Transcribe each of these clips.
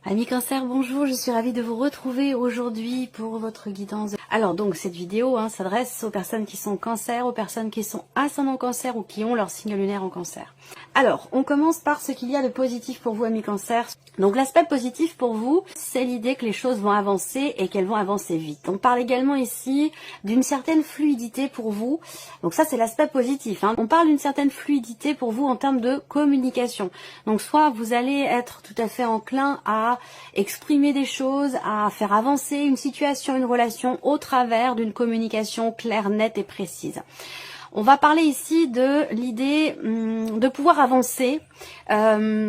Amis Cancer, bonjour, je suis ravie de vous retrouver aujourd'hui pour votre guidance. Alors donc cette vidéo s'adresse aux personnes qui sont Cancer, aux personnes qui sont ascendant Cancer ou qui ont leur signe lunaire en Cancer. Alors, on commence par ce qu'il y a de positif pour vous, amis Cancer. Donc l'aspect positif pour vous, c'est l'idée que les choses vont avancer et qu'elles vont avancer vite. On parle également ici d'une certaine fluidité pour vous. Donc ça, c'est l'aspect positif. On parle d'une certaine fluidité pour vous en termes de communication. Donc soit vous allez être tout à fait enclin à exprimer des choses, à faire avancer une situation, une relation au travers d'une communication claire, nette et précise. On va parler ici de l'idée de pouvoir avancer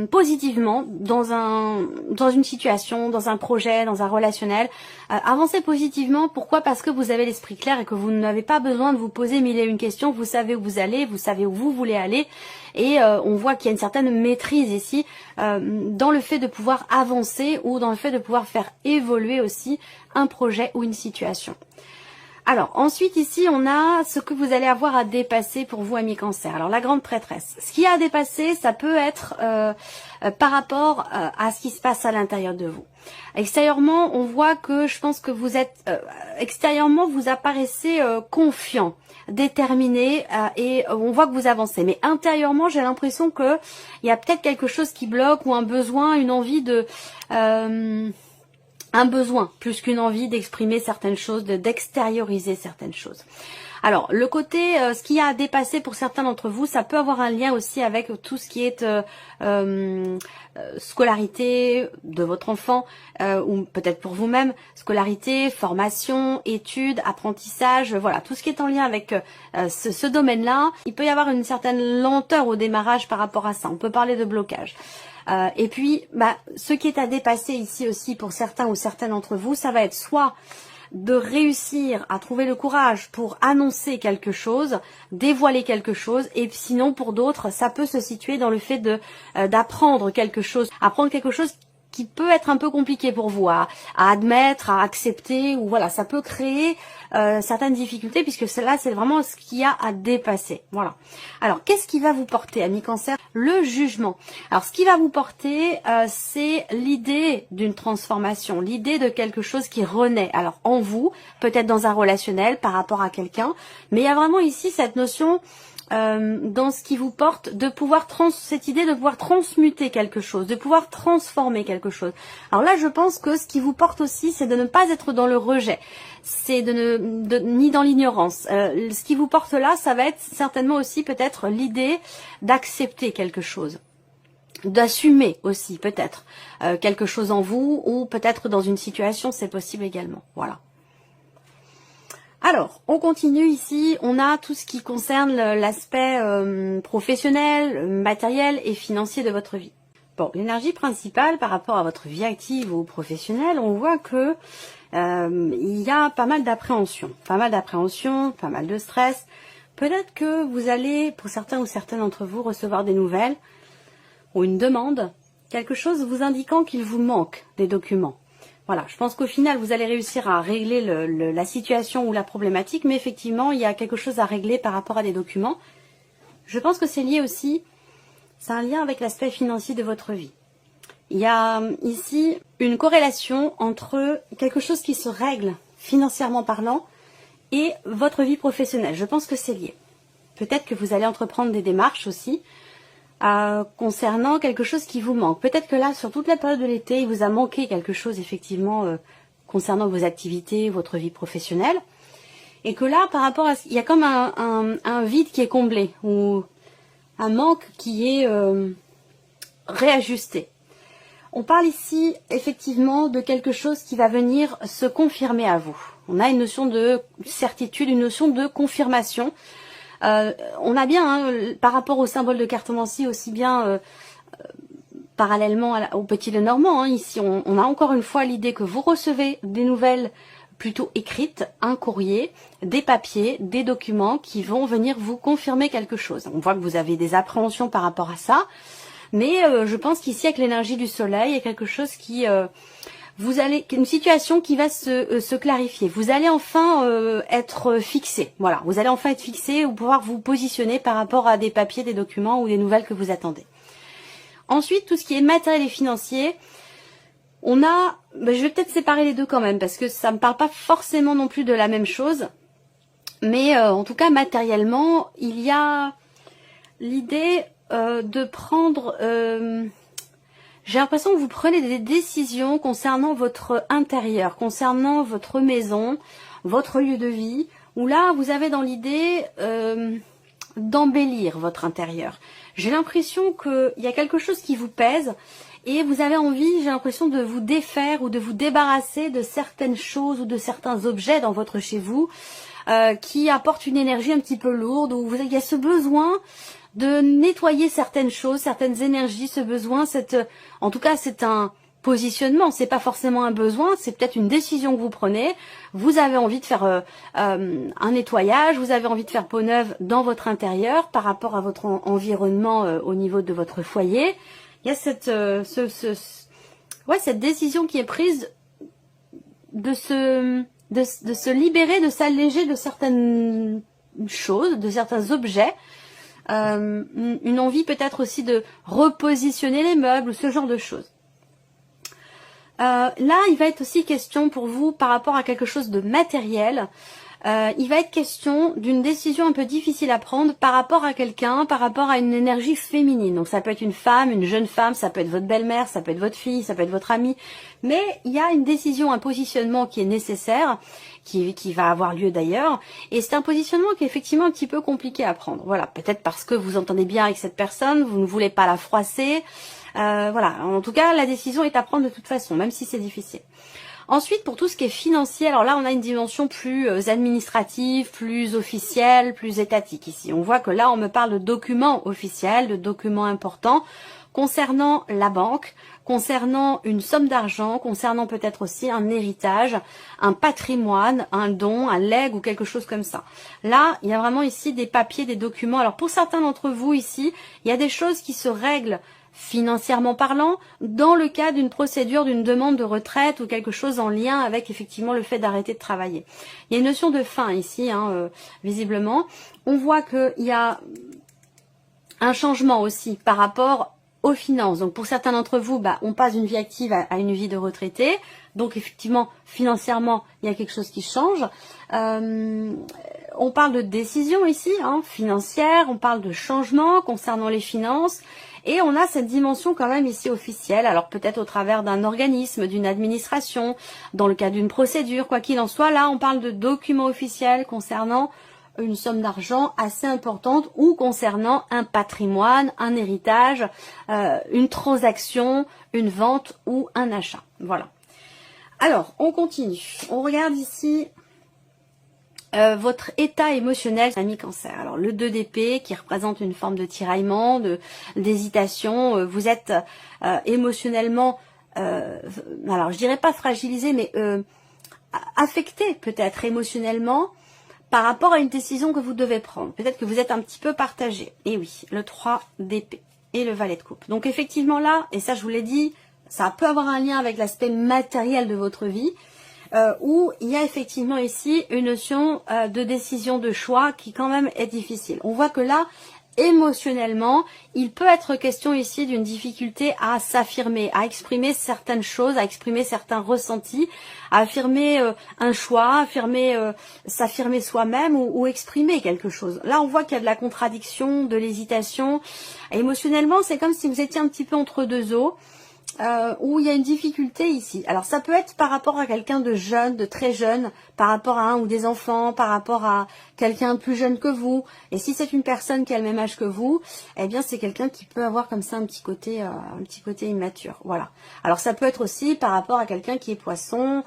positivement dans une situation, dans un projet, dans un relationnel. Avancer positivement, pourquoi? Parce que vous avez l'esprit clair et que vous n'avez pas besoin de vous poser mille et une questions. Vous savez où vous allez, vous savez où vous voulez aller. Et on voit qu'il y a une certaine maîtrise ici dans le fait de pouvoir avancer ou dans le fait de pouvoir faire évoluer aussi un projet ou une situation. Alors, ensuite, ici, on a ce que vous allez avoir à dépasser pour vous, amis Cancer. Alors, la grande prêtresse. Ce qui a à dépasser, ça peut être par rapport à ce qui se passe à l'intérieur de vous. Extérieurement, on voit que je pense que vous êtes... extérieurement, vous apparaissez confiant, déterminé et on voit que vous avancez. Mais intérieurement, j'ai l'impression que il y a peut-être quelque chose qui bloque ou un besoin, une envie de... un besoin, plus qu'une envie d'exprimer certaines choses, d'extérioriser certaines choses. Alors, le côté, ce qui a à dépasser pour certains d'entre vous, ça peut avoir un lien aussi avec tout ce qui est scolarité de votre enfant, ou peut-être pour vous-même, scolarité, formation, études, apprentissage, voilà, tout ce qui est en lien avec ce domaine-là. Il peut y avoir une certaine lenteur au démarrage par rapport à ça. On peut parler de blocage. Et puis, ce qui est à dépasser ici aussi pour certains ou certaines d'entre vous, ça va être soit de réussir à trouver le courage pour annoncer quelque chose, dévoiler quelque chose, et sinon pour d'autres, ça peut se situer dans le fait d'apprendre quelque chose, apprendre quelque chose qui peut être un peu compliqué pour vous à admettre, à accepter, ou voilà, ça peut créer certaines difficultés puisque cela c'est vraiment ce qu'il y a à dépasser. Voilà. Alors, qu'est-ce qui va vous porter, amis Cancer? Le jugement. Alors, ce qui va vous porter, c'est l'idée d'une transformation, l'idée de quelque chose qui renaît. Alors, en vous, peut-être dans un relationnel par rapport à quelqu'un, mais il y a vraiment ici cette notion... dans ce qui vous porte, de pouvoir cette idée de pouvoir transmuter quelque chose, de pouvoir transformer quelque chose. Alors là, je pense que ce qui vous porte aussi, c'est de ne pas être dans le rejet, c'est ni dans l'ignorance. Ce qui vous porte là, ça va être certainement aussi peut-être l'idée d'accepter quelque chose, d'assumer aussi peut-être quelque chose en vous, ou peut-être dans une situation, c'est possible également. Voilà. Alors, on continue ici, on a tout ce qui concerne l'aspect professionnel, matériel et financier de votre vie. Bon, l'énergie principale par rapport à votre vie active ou professionnelle, on voit que il y a pas mal d'appréhension, pas mal de stress. Peut-être que vous allez, pour certains ou certaines d'entre vous, recevoir des nouvelles ou une demande, quelque chose vous indiquant qu'il vous manque des documents. Voilà, je pense qu'au final, vous allez réussir à régler la situation ou la problématique, mais effectivement, il y a quelque chose à régler par rapport à des documents. Je pense que c'est lié aussi, c'est un lien avec l'aspect financier de votre vie. Il y a ici une corrélation entre quelque chose qui se règle financièrement parlant et votre vie professionnelle. Je pense que c'est lié. Peut-être que vous allez entreprendre des démarches aussi, concernant quelque chose qui vous manque. Peut-être que là, sur toute la période de l'été, il vous a manqué quelque chose, effectivement, concernant vos activités, votre vie professionnelle. Et que là, par rapport à... il y a comme un vide qui est comblé, ou un manque qui est réajusté. On parle ici, effectivement, de quelque chose qui va venir se confirmer à vous. On a une notion de certitude, une notion de confirmation. On a bien, par rapport au symbole de cartomancie, aussi bien parallèlement au petit Lenormand, ici on a encore une fois l'idée que vous recevez des nouvelles plutôt écrites, un courrier, des papiers, des documents qui vont venir vous confirmer quelque chose. On voit que vous avez des appréhensions par rapport à ça, mais je pense qu'ici avec l'énergie du soleil, il y a quelque chose qui... une situation qui va se clarifier. Vous allez enfin être fixé. Voilà, vous allez enfin être fixé ou pouvoir vous positionner par rapport à des papiers, des documents ou des nouvelles que vous attendez. Ensuite, tout ce qui est matériel et financier, On a, je vais peut-être séparer les deux quand même, parce que ça me parle pas forcément non plus de la même chose. Mais en tout cas, matériellement, il y a l'idée de prendre... j'ai l'impression que vous prenez des décisions concernant votre intérieur, concernant votre maison, votre lieu de vie, où là, vous avez dans l'idée d'embellir votre intérieur. J'ai l'impression qu'il y a quelque chose qui vous pèse et vous avez envie, j'ai l'impression, de vous défaire ou de vous débarrasser de certaines choses ou de certains objets dans votre chez vous qui apportent une énergie un petit peu lourde, où il y a ce besoin de nettoyer certaines choses, certaines énergies, ce besoin, en tout cas c'est un positionnement, c'est pas forcément un besoin, c'est peut-être une décision que vous prenez. Vous avez envie de faire un nettoyage, vous avez envie de faire peau neuve dans votre intérieur par rapport à votre environnement au niveau de votre foyer. Il y a cette décision qui est prise de se libérer, de s'alléger de certaines choses, de certains objets. Une envie peut-être aussi de repositionner les meubles, ce genre de choses. Là, il va être aussi question pour vous par rapport à quelque chose de matériel. Il va être question d'une décision un peu difficile à prendre par rapport à quelqu'un, par rapport à une énergie féminine. Donc ça peut être une femme, une jeune femme, ça peut être votre belle-mère, ça peut être votre fille, ça peut être votre amie. Mais il y a une décision, un positionnement qui est nécessaire, qui va avoir lieu d'ailleurs. Et c'est un positionnement qui est effectivement un petit peu compliqué à prendre. Voilà, peut-être parce que vous entendez bien avec cette personne, vous ne voulez pas la froisser. Voilà, en tout cas, la décision est à prendre de toute façon, même si c'est difficile. Ensuite, pour tout ce qui est financier, alors là, on a une dimension plus administrative, plus officielle, plus étatique ici. On voit que là, on me parle de documents officiels, de documents importants concernant la banque, concernant une somme d'argent, concernant peut-être aussi un héritage, un patrimoine, un don, un legs ou quelque chose comme ça. Là, il y a vraiment ici des papiers, des documents. Alors, pour certains d'entre vous ici, il y a des choses qui se règlent financièrement parlant, dans le cas d'une procédure, d'une demande de retraite ou quelque chose en lien avec effectivement le fait d'arrêter de travailler. Il y a une notion de fin ici, visiblement. On voit qu'il y a un changement aussi par rapport aux finances. Donc pour certains d'entre vous, on passe d'une vie active à une vie de retraité. Donc effectivement, financièrement, il y a quelque chose qui change. On parle de décision ici, financière, on parle de changement concernant les finances. Et on a cette dimension quand même ici officielle, alors peut-être au travers d'un organisme, d'une administration, dans le cas d'une procédure, quoi qu'il en soit. Là, on parle de documents officiels concernant une somme d'argent assez importante ou concernant un patrimoine, un héritage, une transaction, une vente ou un achat. Voilà. Alors, on continue. On regarde ici votre état émotionnel, ami Cancer. Alors le 2 d'épée qui représente une forme de tiraillement, d'hésitation. Vous êtes émotionnellement, alors je dirais pas fragilisé, mais affecté peut-être émotionnellement par rapport à une décision que vous devez prendre. Peut-être que vous êtes un petit peu partagé. Et oui, le 3 d'épée et le valet de coupe. Donc effectivement là, et ça je vous l'ai dit, ça peut avoir un lien avec l'aspect matériel de votre vie. Où il y a effectivement ici une notion de décision, de choix qui quand même est difficile. On voit que là, émotionnellement, il peut être question ici d'une difficulté à s'affirmer, à exprimer certaines choses, à exprimer certains ressentis, à affirmer un choix, s'affirmer soi-même ou exprimer quelque chose. Là, on voit qu'il y a de la contradiction, de l'hésitation. Émotionnellement, c'est comme si vous étiez un petit peu entre deux eaux. Où il y a une difficulté ici. Alors ça peut être par rapport à quelqu'un de jeune, de très jeune, par rapport à un ou des enfants, par rapport à quelqu'un de plus jeune que vous. Et si c'est une personne qui a le même âge que vous, eh bien c'est quelqu'un qui peut avoir comme ça un petit côté immature. Voilà. Alors ça peut être aussi par rapport à quelqu'un qui est poisson,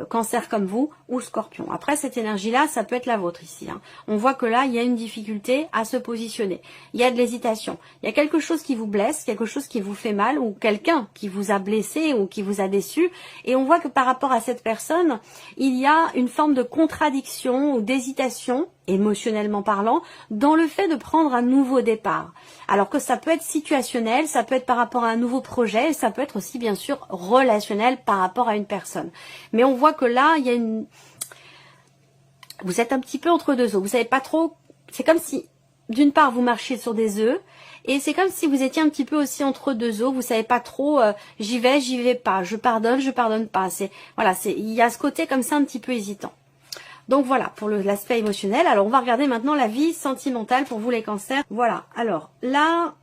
Cancer comme vous ou Scorpion. Après cette énergie-là, ça peut être la vôtre ici. On voit que là, il y a une difficulté à se positionner. Il y a de l'hésitation. Il y a quelque chose qui vous blesse, quelque chose qui vous fait mal ou quelqu'un qui vous a blessé ou qui vous a déçu. Et on voit que par rapport à cette personne, il y a une forme de contradiction ou d'hésitation, émotionnellement parlant, dans le fait de prendre un nouveau départ. Alors que ça peut être situationnel, ça peut être par rapport à un nouveau projet, et ça peut être aussi bien sûr relationnel par rapport à une personne. Mais on voit que là, il y a vous êtes un petit peu entre deux eaux. Vous savez pas trop, c'est comme si d'une part, vous marchez sur des œufs, et c'est comme si vous étiez un petit peu aussi entre deux eaux, vous savez pas trop, j'y vais pas, je pardonne pas. Voilà, il y a ce côté comme ça un petit peu hésitant. Donc voilà, pour l'aspect émotionnel. Alors on va regarder maintenant la vie sentimentale pour vous les cancers. Voilà, alors là,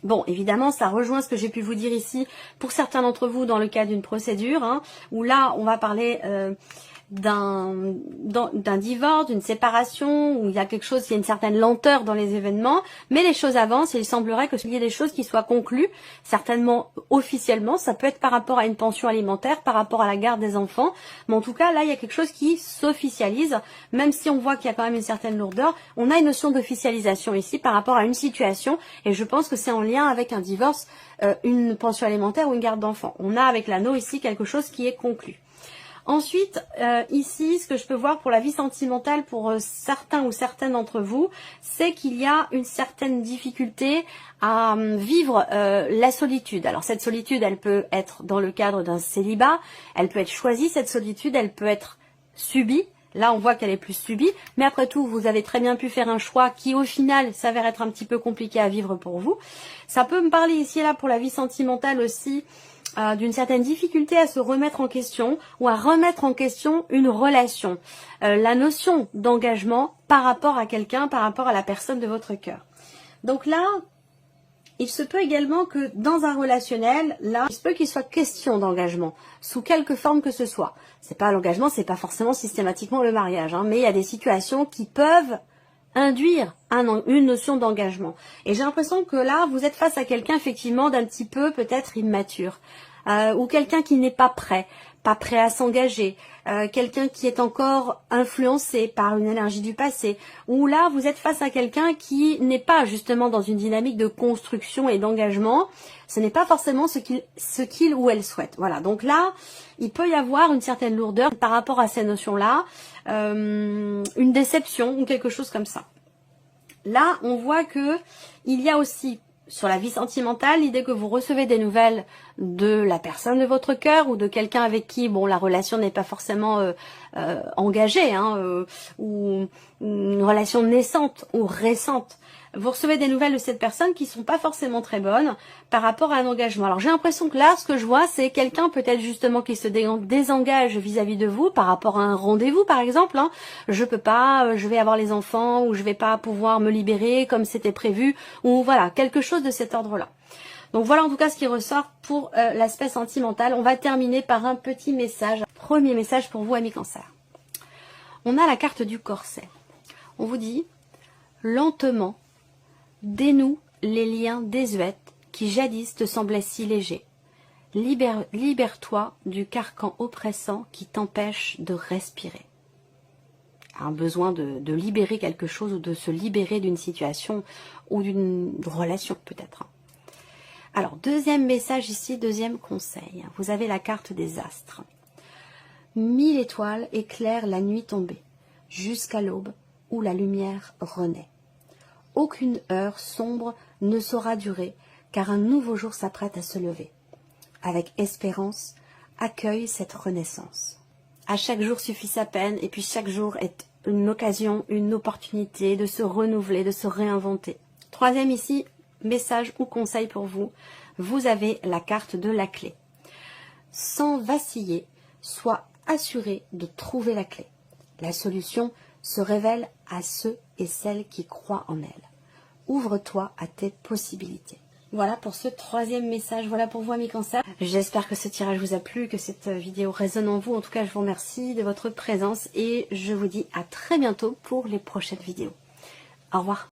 bon, évidemment, ça rejoint ce que j'ai pu vous dire ici pour certains d'entre vous dans le cas d'une procédure, hein, où là, on va parler d'un divorce, d'une séparation, où il y a quelque chose, il y a une certaine lenteur dans les événements, mais les choses avancent et il semblerait que s'il y ait des choses qui soient conclues, certainement officiellement, ça peut être par rapport à une pension alimentaire, par rapport à la garde des enfants, mais en tout cas, là, il y a quelque chose qui s'officialise, même si on voit qu'il y a quand même une certaine lourdeur, on a une notion d'officialisation ici par rapport à une situation, et je pense que c'est en lien avec un divorce, une pension alimentaire ou une garde d'enfants. On a avec l'anneau ici quelque chose qui est conclu. Ensuite, ici, ce que je peux voir pour la vie sentimentale pour certains ou certaines d'entre vous, c'est qu'il y a une certaine difficulté à vivre la solitude. Alors cette solitude, elle peut être dans le cadre d'un célibat, elle peut être choisie, cette solitude, elle peut être subie. Là, on voit qu'elle est plus subie, mais après tout, vous avez très bien pu faire un choix qui, au final, s'avère être un petit peu compliqué à vivre pour vous. Ça peut me parler ici et là pour la vie sentimentale aussi, d'une certaine difficulté à se remettre en question ou à remettre en question une relation. La notion d'engagement par rapport à quelqu'un, par rapport à la personne de votre cœur. Donc là, il se peut également que dans un relationnel, là, il se peut qu'il soit question d'engagement, sous quelque forme que ce soit. C'est pas l'engagement, c'est pas forcément systématiquement le mariage, hein, mais il y a des situations qui peuvent induire une notion d'engagement. Et j'ai l'impression que là, vous êtes face à quelqu'un effectivement d'un petit peu peut-être immature, ou quelqu'un qui n'est pas prêt à s'engager, quelqu'un qui est encore influencé par une énergie du passé, ou là, vous êtes face à quelqu'un qui n'est pas justement dans une dynamique de construction et d'engagement, ce n'est pas forcément ce qu'il ou elle souhaite. Voilà, donc là, il peut y avoir une certaine lourdeur par rapport à ces notions-là, une déception ou quelque chose comme ça. Là, on voit que il y a aussi sur la vie sentimentale l'idée que vous recevez des nouvelles de la personne de votre cœur ou de quelqu'un avec qui bon la relation n'est pas forcément engagée, hein, ou une relation naissante ou récente. Vous recevez des nouvelles de cette personne qui sont pas forcément très bonnes par rapport à un engagement. Alors j'ai l'impression que là, ce que je vois, c'est quelqu'un peut-être justement qui se désengage vis-à-vis de vous par rapport à un rendez-vous par exemple. Hein. Je peux pas, je vais avoir les enfants ou je vais pas pouvoir me libérer comme c'était prévu ou voilà, quelque chose de cet ordre-là. Donc voilà en tout cas ce qui ressort pour l'aspect sentimental. On va terminer par un petit message. Premier message pour vous amis Cancer. On a la carte du corset. On vous dit lentement dénoue les liens désuets qui jadis te semblaient si légers. Libère-toi du carcan oppressant qui t'empêche de respirer. Un besoin de libérer quelque chose ou de se libérer d'une situation ou d'une relation peut-être. Alors, deuxième message ici, deuxième conseil. Vous avez la carte des astres. 1000 étoiles éclairent la nuit tombée, jusqu'à l'aube où la lumière renaît. Aucune heure sombre ne saura durer, car un nouveau jour s'apprête à se lever. Avec espérance, accueille cette renaissance. À chaque jour suffit sa peine, et puis chaque jour est une occasion, une opportunité de se renouveler, de se réinventer. Troisième ici, message ou conseil pour vous. Vous avez la carte de la clé. Sans vaciller, sois assuré de trouver la clé. La solution se révèle à ceux et celles qui croient en elle. Ouvre-toi à tes possibilités. Voilà pour ce troisième message. Voilà pour vous amis Cancer. J'espère que ce tirage vous a plu, que cette vidéo résonne en vous. En tout cas, je vous remercie de votre présence et je vous dis à très bientôt pour les prochaines vidéos. Au revoir.